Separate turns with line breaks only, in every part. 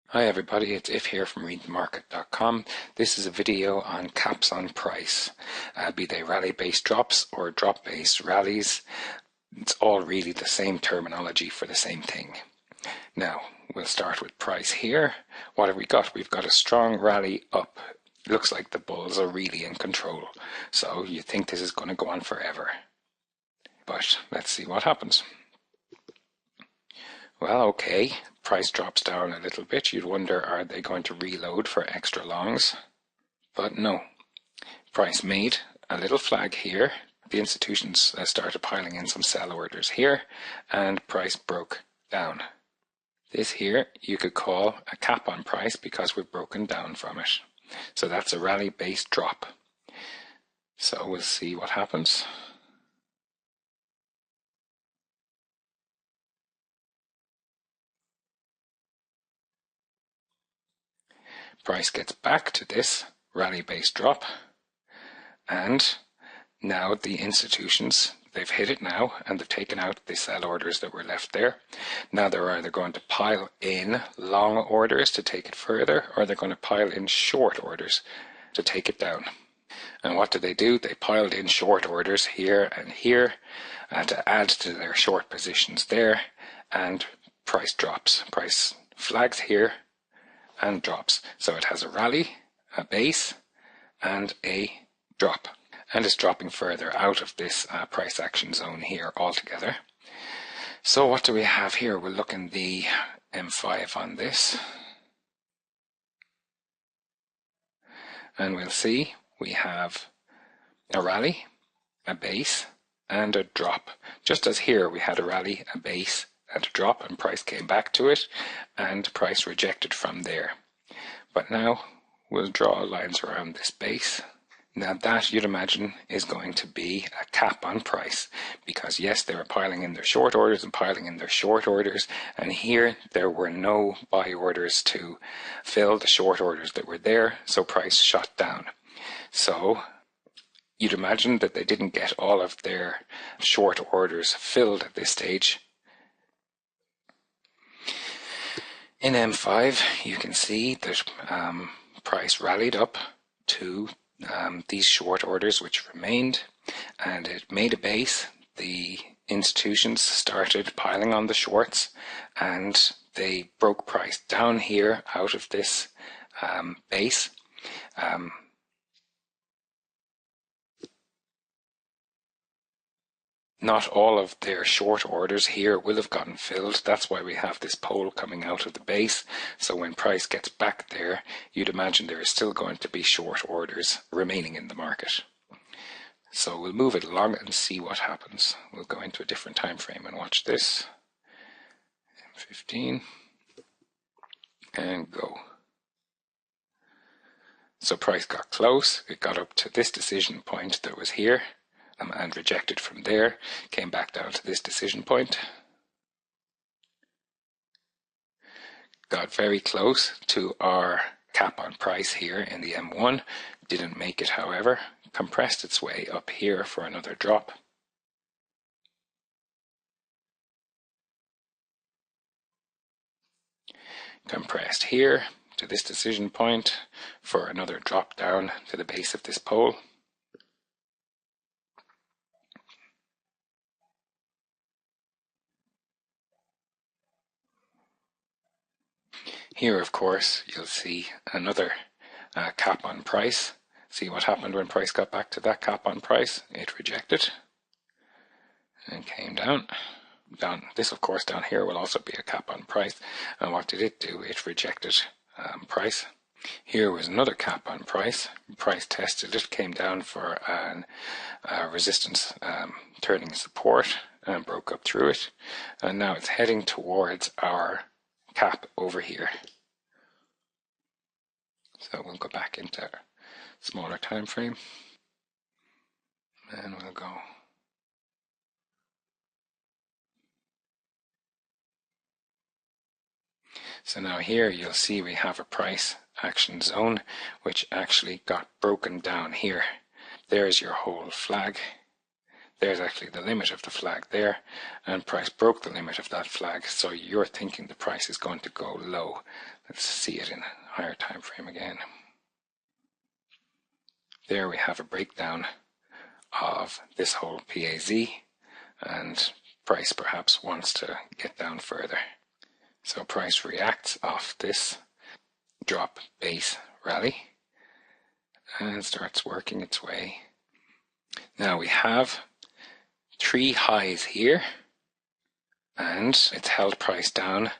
Hi everybody, it's If here from readthemarket.com. This is a video on caps on price, be they rally-based drops or drop-based rallies. It's all really the same terminology for the same thing. Now, we'll start with price here. What have we got? We've got a strong rally up. It looks like the bulls are really in control. So you think this is going to go on forever. But let's see what happens. Well, okay, price drops down a little bit. You'd wonder, are they going to reload for extra longs? But no. Price made a little flag here. The institutions started piling in some sell orders here, and price broke down. This here you could call a cap on price because we've broken down from it. So that's a rally-based drop. So we'll see what happens. Price gets back to this rally-based drop, and now the institutions, they've hit it now, and they've taken out the sell orders that were left there. Now they're either going to pile in long orders to take it further, or they're going to pile in short orders to take it down. And what do? They piled in short orders here and here to add to their short positions there, and price drops. Price flags here and drops. So it has a rally, a base, and a drop. And it's dropping further out of this price action zone here altogether. So what do we have here? We'll look in the M5 on this. And we'll see we have a rally, a base, and a drop. Just as here we had a rally, a base, and a drop, and price came back to it, and price rejected from there. But now we'll draw lines around this base. Now that, you'd imagine, is going to be a cap on price, because yes, they were piling in their short orders and piling in their short orders, and here there were no buy orders to fill the short orders that were there, so price shot down. So you'd imagine that they didn't get all of their short orders filled at this stage. In M5, you can see that price rallied up to these short orders which remained, and it made a base. The institutions started piling on the shorts, and they broke price down here out of this base. Not all of their short orders here will have gotten filled. That's why we have this pole coming out of the base. So when price gets back there, you'd imagine there is still going to be short orders remaining in the market. So we'll move it along and see what happens. We'll go into a different time frame and watch this. 15 and go. So price got close. It got up to this decision point that was here. And rejected from there, came back down to this decision point. Got very close to our cap on price here in the M1, didn't make it however, compressed its way up here for another drop. Compressed here to this decision point for another drop down to the base of this pole. Here, of course, you'll see another cap on price. See what happened when price got back to that cap on price. It rejected and came down. This, of course, down here will also be a cap on price. And what did it do? It rejected price. Here was another cap on price. Price tested it, came down for a resistance turning support and broke up through it. And now it's heading towards our cap over here. So we'll go back into a smaller time frame and we'll go. So now here you'll see we have a price action zone which actually got broken down here. There's your whole flag. There's actually the limit of the flag there, and price broke the limit of that flag, so you're thinking the price is going to go low. Let's see it in a higher time frame again. There we have a breakdown of this whole PAZ, and price perhaps wants to get down further. So price reacts off this drop base rally and starts working its way. Now we have 3 highs here, and it's held price down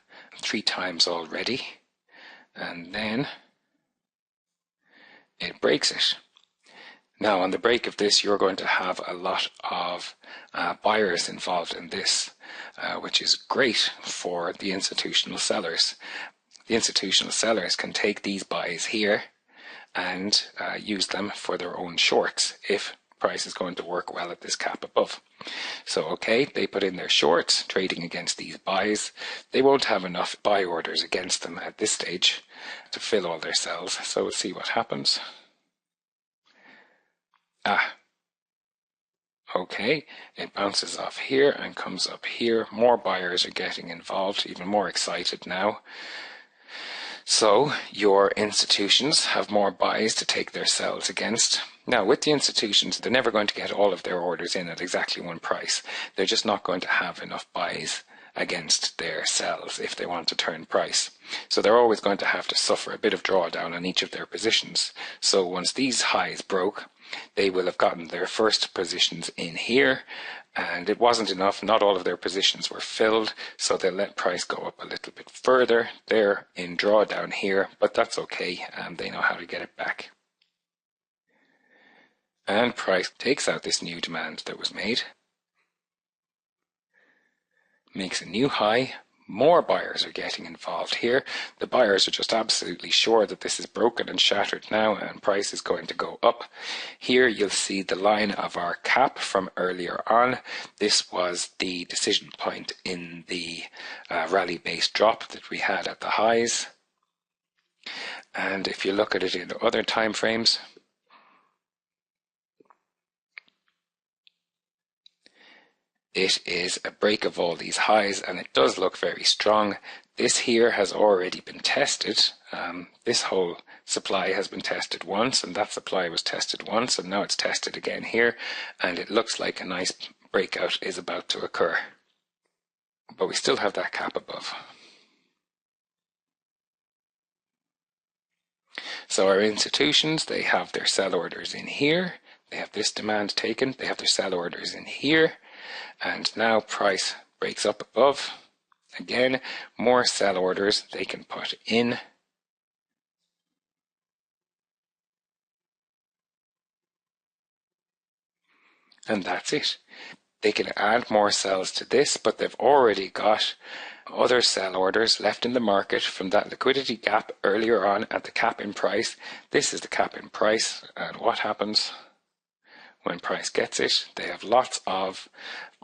3 times already, and then it breaks it. Now on the break of this, you're going to have a lot of buyers involved in this, which is great for the institutional sellers. The institutional sellers can take these buys here and use them for their own shorts if price is going to work well at this cap above. So okay, they put in their shorts trading against these buys. They won't have enough buy orders against them at this stage to fill all their sells. So we'll see what happens. Okay, it bounces off here and comes up here. More buyers are getting involved, even more excited now. So your institutions have more buys to take their sells against. Now with the institutions, they're never going to get all of their orders in at exactly one price. They're just not going to have enough buys against their sells if they want to turn price. So they're always going to have to suffer a bit of drawdown on each of their positions. So once these highs broke, they will have gotten their first positions in here, and it wasn't enough. Not all of their positions were filled, so they let price go up a little bit further. They're in drawdown here, but that's okay, and they know how to get it back. And price takes out this new demand that was made, makes a new high. More buyers are getting involved here. The buyers are just absolutely sure that this is broken and shattered now, and price is going to go up. Here you'll see the line of our cap from earlier on. This was the decision point in the rally-based drop that we had at the highs. And if you look at it in other time frames, it is a break of all these highs, and it does look very strong. This here has already been tested. This whole supply has been tested once, and that supply was tested once, and now it's tested again here, and it looks like a nice breakout is about to occur. But we still have that cap above. So our institutions, they have their sell orders in here. They have this demand taken. They have their sell orders in here. And now price breaks up above. Again, more sell orders they can put in. And that's it. They can add more sells to this, but they've already got other sell orders left in the market from that liquidity gap earlier on at the cap in price. This is the cap in price, and what happens when price gets it? They have lots of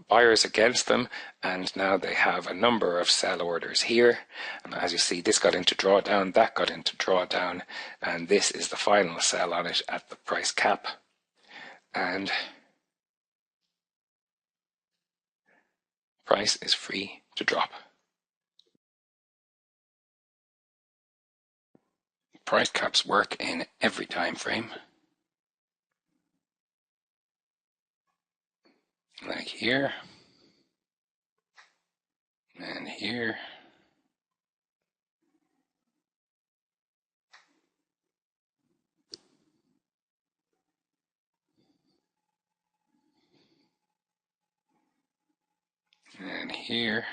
buyers against them, and now they have a number of sell orders here. And as you see, this got into drawdown, that got into drawdown, and this is the final sell on it at the price cap. And price is free to drop. Price caps work in every time frame. Like here, and here, and here,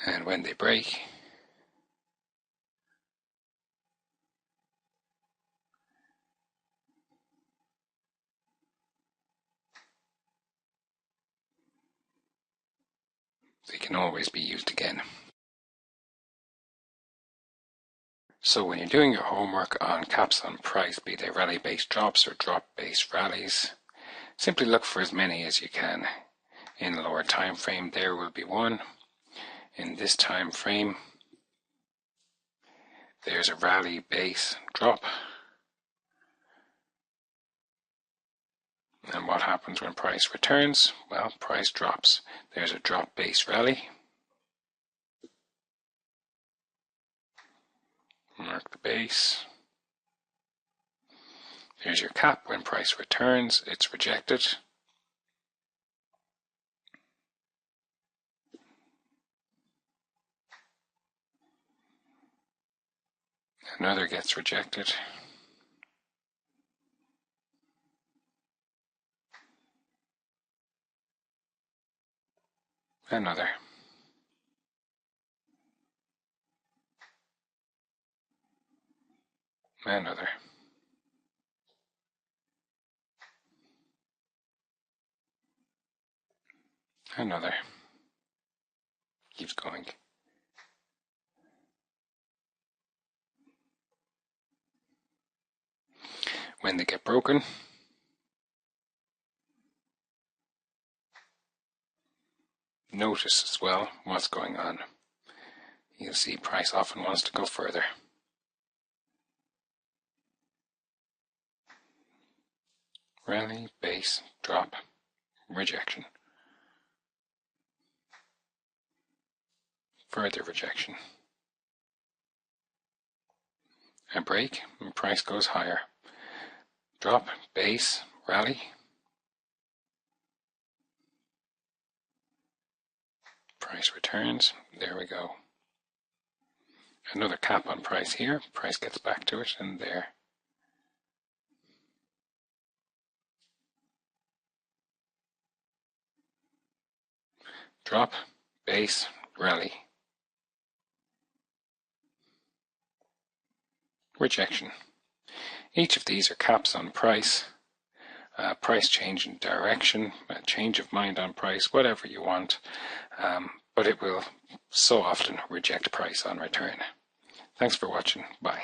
and when they break, they can always be used again. So when you're doing your homework on caps on price, be they rally-based drops or drop-based rallies, simply look for as many as you can. In the lower time frame, there will be one. In this time frame, there's a rally base drop. And what happens when price returns? Well, price drops. There's a drop base rally. Mark the base. There's your cap. When price returns, it's rejected. Another gets rejected. Another. Another. Another. Keeps going. When they get broken, notice as well what's going on. You'll see price often wants to go further. Rally, base, drop, rejection. Further rejection. A break, and price goes higher. Drop, base, rally. Price returns, there we go. Another cap on price here, price gets back to it, and there. Drop, base, rally. Rejection. Each of these are caps on price. Price change in direction, a change of mind on price, whatever you want, but it will so often reject price on return. Thanks for watching. Bye.